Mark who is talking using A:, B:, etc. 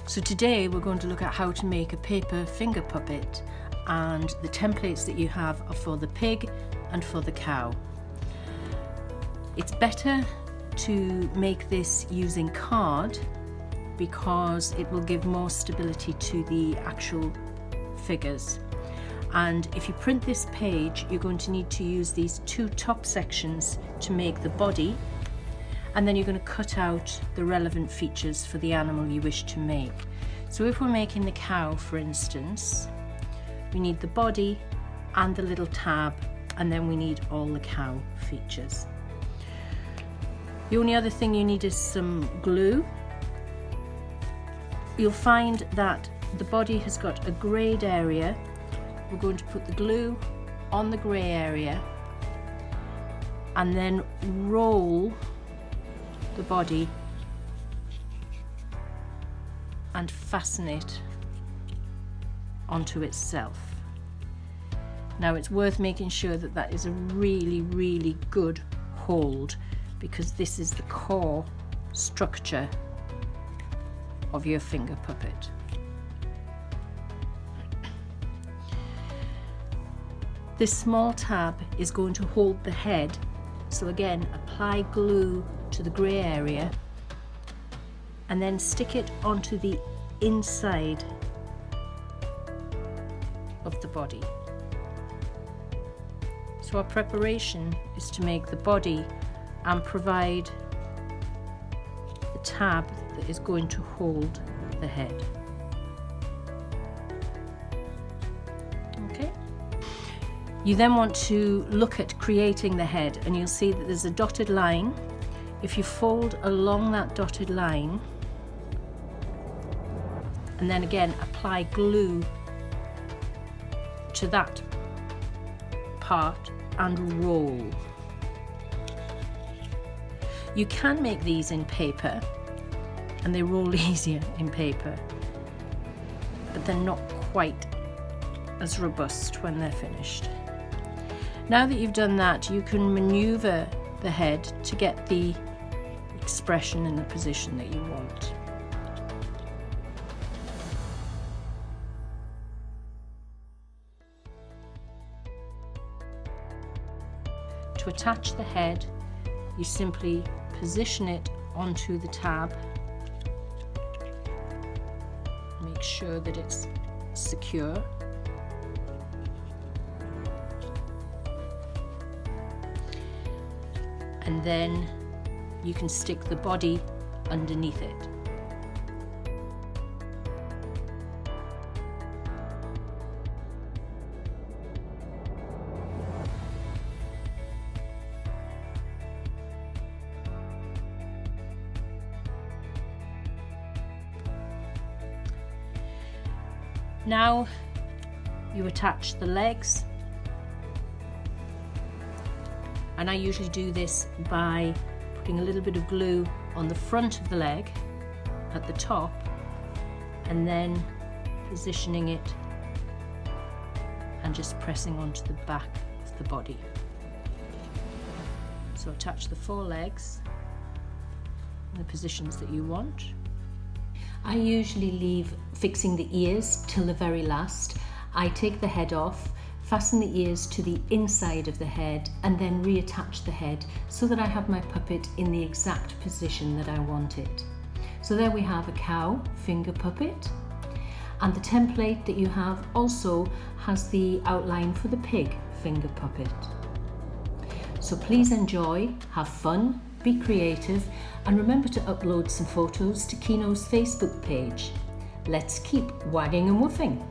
A: So today we're going to look at how to make a paper finger puppet, and the templates that you have are for the pig and for the cow. It's better to make this using card because it will give more stability to the actual figures. And if you print this page, you're going to need to use these two top sections to make the body, and then you're going to cut out the relevant features for the animal you wish to make. So if we're making the cow, for instance, we need the body and the little tab, and then we need all the cow features. The only other thing you need is some glue. You'll find that the body has got a greyed area. We're going to put the glue on the grey area and then roll the body and fasten it onto itself. Now it's worth making sure that that is a really good hold, because this is the core structure of your finger puppet. This small tab is going to hold the head, so again apply glue to the grey area and then stick it onto the inside of the body. So our preparation is to make the body and provide the tab that is going to hold the head. Okay. You then want to look at creating the head, and you'll see that there's a dotted line. If you fold along that dotted line and then again apply glue to that part and roll. You can make these in paper, and they roll easier in paper, but they're not quite as robust when they're finished. Now that you've done that, you can maneuver the head to get the expression in the position that you want. To attach the head, you simply position it onto the tab. Make sure that it's secure. And then you can stick the body underneath it. Now you attach the legs, and I usually do this by putting a little bit of glue on the front of the leg at the top and then positioning it and just pressing onto the back of the body. So attach the four legs in the positions that you want. I usually leave fixing the ears till the very last. I take the head off, fasten the ears to the inside of the head, and then reattach the head so that I have my puppet in the exact position that I want it. So there we have a cow finger puppet, and the template that you have also has the outline for the pig finger puppet. So please enjoy, have fun, be creative, and remember to upload some photos to KEENO's Facebook page. Let's keep wagging and woofing.